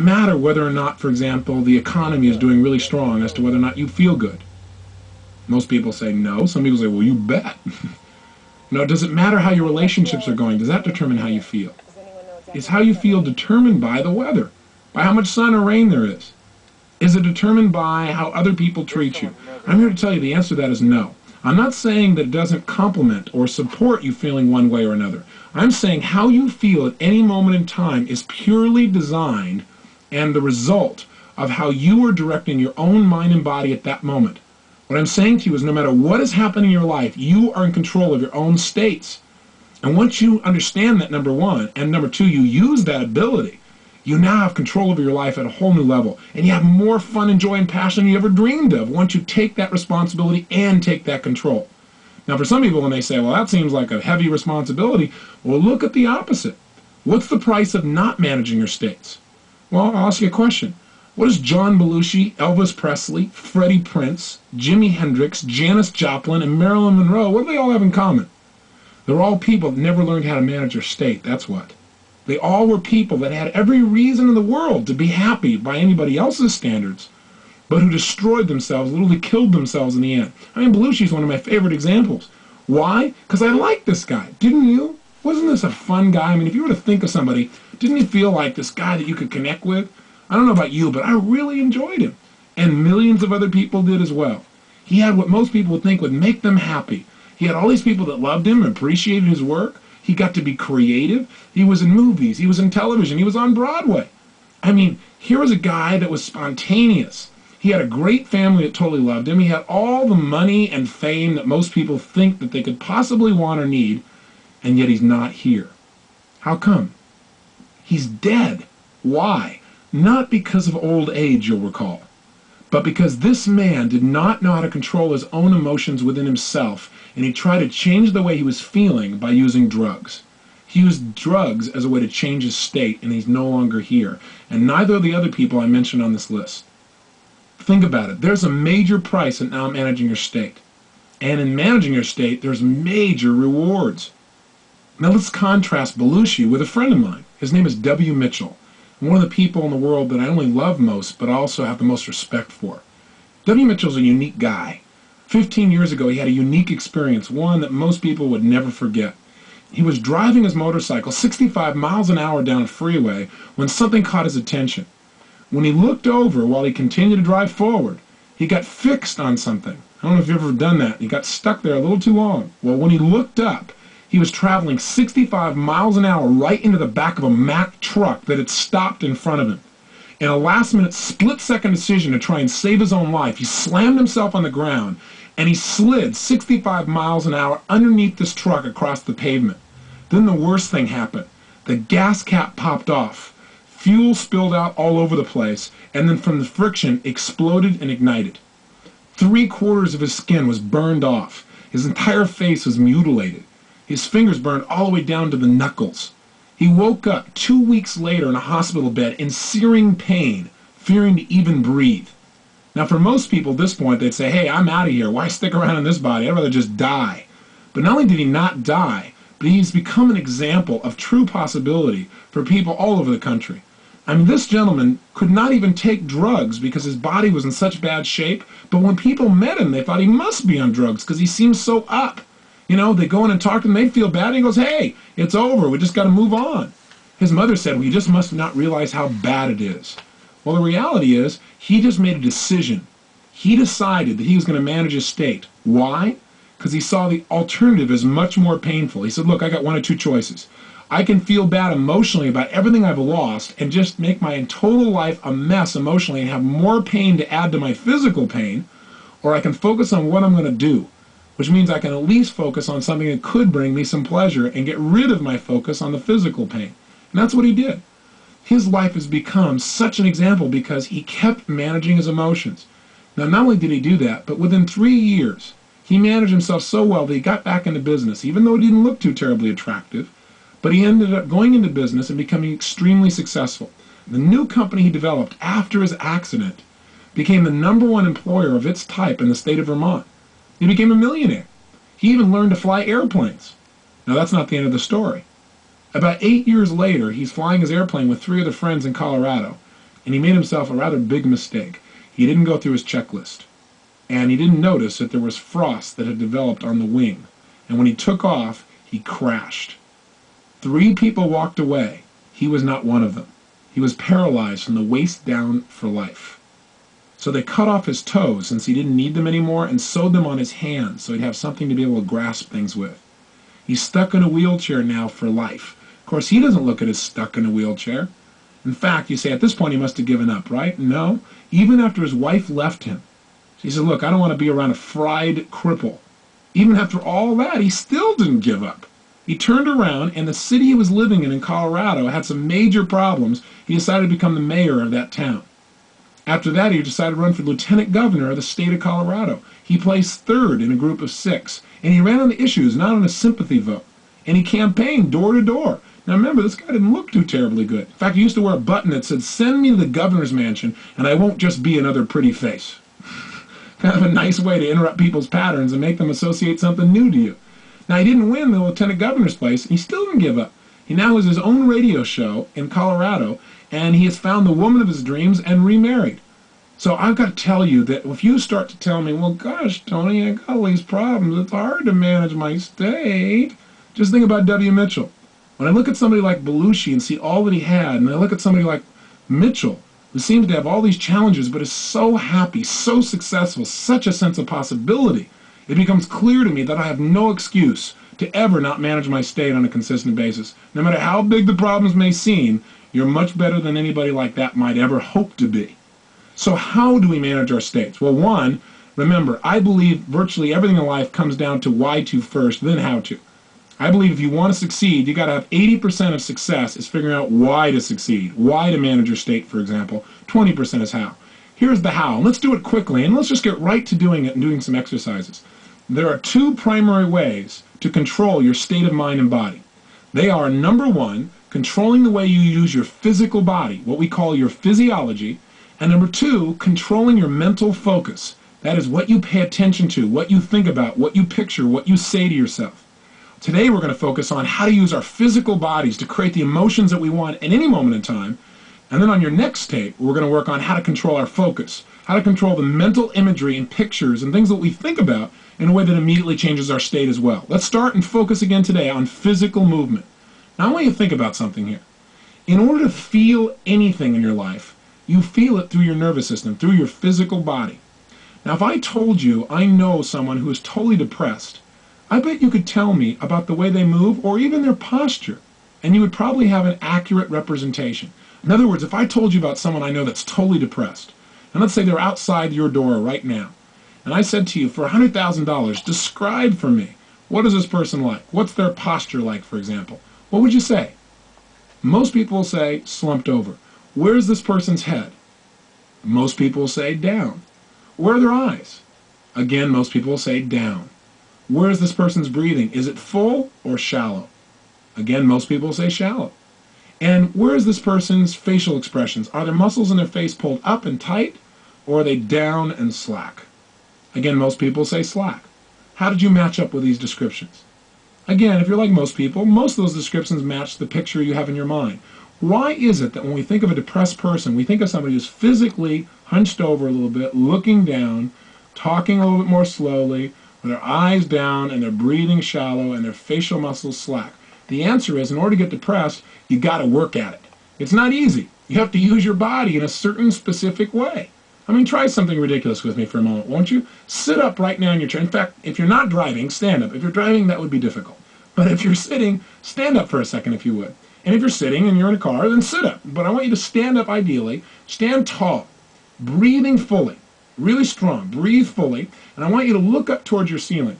matter whether or not, for example, the economy is doing really strong as to whether or not you feel good? Most people say no. Some people say, well, you bet. No, does it matter how your relationships are going? Does that determine how you feel? Is how you feel determined by the weather, by how much sun or rain there is? Is it determined by how other people treat you? I'm here to tell you the answer to that is no. I'm not saying that it doesn't complement or support you feeling one way or another. I'm saying how you feel at any moment in time is purely designed and the result of how you are directing your own mind and body at that moment. What I'm saying to you is no matter what has happened in your life, you are in control of your own states. And once you understand that, number one, and number two, you use that ability, you now have control over your life at a whole new level. And you have more fun and joy and passion than you ever dreamed of once you take that responsibility and take that control. Now, for some people, when they say, well, that seems like a heavy responsibility, well, look at the opposite. What's the price of not managing your states? Well, I'll ask you a question. What does John Belushi, Elvis Presley, Freddie Prince, Jimi Hendrix, Janis Joplin, and Marilyn Monroe, what do they all have in common? They're all people that never learned how to manage their state, that's what. They all were people that had every reason in the world to be happy by anybody else's standards, but who destroyed themselves, literally killed themselves in the end. I mean, Belushi's one of my favorite examples. Why? Because I like this guy. Didn't you? Wasn't this a fun guy? I mean, if you were to think of somebody, didn't you feel like this guy that you could connect with? I don't know about you, but I really enjoyed him. And millions of other people did as well. He had what most people would think would make them happy. He had all these people that loved him, appreciated his work. He got to be creative. He was in movies. He was in television. He was on Broadway. I mean, here was a guy that was spontaneous. He had a great family that totally loved him. He had all the money and fame that most people think that they could possibly want or need, and yet he's not here. How come? He's dead. Why? Not because of old age, you'll recall, but because this man did not know how to control his own emotions within himself, and he tried to change the way he was feeling by using drugs. He used drugs as a way to change his state, and he's no longer here. And neither of the other people I mentioned on this list. Think about it. There's a major price in now managing your state. And in managing your state, there's major rewards. Now let's contrast Belushi with a friend of mine. His name is W. Mitchell. One of the people in the world that I only love most, but also have the most respect for. W. Mitchell's a unique guy. 15 years ago, he had a unique experience, one that most people would never forget. He was driving his motorcycle 65 miles an hour down a freeway when something caught his attention. When he looked over while he continued to drive forward, he got fixed on something. I don't know if you've ever done that. He got stuck there a little too long. Well, when he looked up, he was traveling 65 miles an hour right into the back of a Mack truck that had stopped in front of him. In a last-minute, split-second decision to try and save his own life, he slammed himself on the ground, and he slid 65 miles an hour underneath this truck across the pavement. Then the worst thing happened. The gas cap popped off. Fuel spilled out all over the place, and then from the friction, exploded and ignited. 3/4 of his skin was burned off. His entire face was mutilated. His fingers burned all the way down to the knuckles. He woke up 2 weeks later in a hospital bed in searing pain, fearing to even breathe. Now, for most people at this point, they'd say, hey, I'm out of here. Why stick around in this body? I'd rather just die. But not only did he not die, but he's become an example of true possibility for people all over the country. I mean, this gentleman could not even take drugs because his body was in such bad shape, but when people met him, they thought he must be on drugs because he seems so up. You know, they go in and talk to him, they feel bad, and he goes, hey, it's over, we just got to move on. His mother said, well, you just must not realize how bad it is. Well, the reality is, he just made a decision. He decided that he was going to manage his state. Why? Because he saw the alternative as much more painful. He said, look, I got one of two choices. I can feel bad emotionally about everything I've lost and just make my total life a mess emotionally and have more pain to add to my physical pain, or I can focus on what I'm going to do, which means I can at least focus on something that could bring me some pleasure and get rid of my focus on the physical pain. And that's what he did. His life has become such an example because he kept managing his emotions. Now, not only did he do that, but within 3 years, he managed himself so well that he got back into business, even though he didn't look too terribly attractive. But he ended up going into business and becoming extremely successful. The new company he developed after his accident became the #1 employer of its type in the state of Vermont. He became a millionaire. He even learned to fly airplanes. Now, that's not the end of the story. About 8 years later, he's flying his airplane with 3 other friends in Colorado, And he made himself a rather big mistake. He didn't go through his checklist. And he didn't notice that there was frost that had developed on the wing. And when he took off, he crashed. 3 people walked away. He was not one of them. He was paralyzed from the waist down for life. So they cut off his toes since he didn't need them anymore and sewed them on his hands so he'd have something to be able to grasp things with. He's stuck in a wheelchair now for life. Of course, he doesn't look at as stuck in a wheelchair. In fact, you say at this point he must have given up, right? No. Even after his wife left him, he said, look, I don't want to be around a fried cripple. Even after all that, he still didn't give up. He turned around, and the city he was living in Colorado had some major problems. He decided to become the mayor of that town. After that, he decided to run for lieutenant governor of the state of Colorado. He placed 3rd in a group of 6, and he ran on the issues, not on a sympathy vote. And he campaigned door to door. Now remember, this guy didn't look too terribly good. In fact, he used to wear a button that said, "Send me to the governor's mansion, and I won't just be another pretty face." Kind of a nice way to interrupt people's patterns and make them associate something new to you. Now, he didn't win the lieutenant governor's place, and he still didn't give up. He now has his own radio show in Colorado, and he has found the woman of his dreams and remarried. So I've got to tell you that if you start to tell me, well, gosh, Tony, I got all these problems, it's hard to manage my state, just think about W. Mitchell. When I look at somebody like Belushi and see all that he had, and I look at somebody like Mitchell, who seems to have all these challenges but is so happy, so successful, such a sense of possibility, it becomes clear to me that I have no excuse to ever not manage my state on a consistent basis. No matter how big the problems may seem, you're much better than anybody like that might ever hope to be. So how do we manage our states? Well, one, remember, I believe virtually everything in life comes down to why to first, then how to. I believe if you want to succeed, you got to have 80% of success is figuring out why to succeed, why to manage your state, for example. 20% is how. Here's the how. Let's do it quickly, and let's just get right to doing it and doing some exercises. There are 2 primary ways to control your state of mind and body. They are, number 1, controlling the way you use your physical body, what we call your physiology, and number 2, controlling your mental focus. That is what you pay attention to, what you think about, what you picture, what you say to yourself. Today we're going to focus on how to use our physical bodies to create the emotions that we want at any moment in time. And then on your next tape, we're going to work on how to control our focus, how to control the mental imagery and pictures and things that we think about in a way that immediately changes our state as well. Let's start and focus again today on physical movement. Now I want you to think about something here. In order to feel anything in your life, you feel it through your nervous system, through your physical body. Now if I told you I know someone who is totally depressed, I bet you could tell me about the way they move or even their posture, and you would probably have an accurate representation. In other words, if I told you about someone I know that's totally depressed, and let's say they're outside your door right now, and I said to you, for $100,000, describe for me, what is this person like? What's their posture like, for example? What would you say? Most people will say, slumped over. Where's this person's head? Most people will say, down. Where are their eyes? Again, most people will say, down. Where is this person's breathing? Is it full or shallow? Again, most people say shallow. And where is this person's facial expressions? Are their muscles in their face pulled up and tight, or are they down and slack? Again, most people say slack. How did you match up with these descriptions? Again, if you're like most people, most of those descriptions match the picture you have in your mind. Why is it that when we think of a depressed person, we think of somebody who's physically hunched over a little bit, looking down, talking a little bit more slowly, with their eyes down and their breathing shallow and their facial muscles slack? The answer is, in order to get depressed, you got to work at it. It's not easy. You have to use your body in a certain specific way. I mean, try something ridiculous with me for a moment, won't you? Sit up right now in your chair. In fact, if you're not driving, stand up. If you're driving, that would be difficult. But if you're sitting, stand up for a second if you would. And if you're sitting and you're in a car, then sit up. But I want you to stand up ideally. Stand tall, breathing fully, really strong. Breathe fully. And I want you to look up towards your ceiling.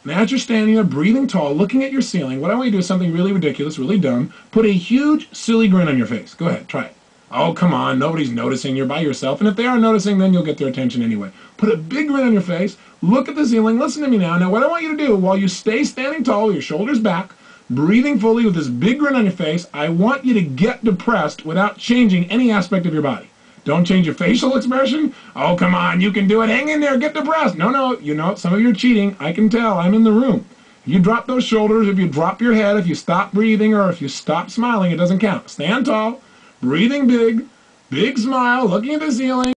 And as you're standing there, breathing tall, looking at your ceiling, what I want you to do is something really ridiculous, really dumb. Put a huge, silly grin on your face. Go ahead, try it. Oh, come on, nobody's noticing. You're by yourself. And if they are noticing, then you'll get their attention anyway. Put a big grin on your face. Look at the ceiling. Listen to me now. Now, what I want you to do, while you stay standing tall with your shoulders back, breathing fully with this big grin on your face, I want you to get depressed without changing any aspect of your body. Don't change your facial expression. Oh, come on, you can do it. Hang in there. Get depressed. No, you know, some of you are cheating. I can tell. I'm in the room. If you drop those shoulders, if you drop your head, if you stop breathing, or if you stop smiling, it doesn't count. Stand tall, breathing big, Big smile, looking at the ceiling.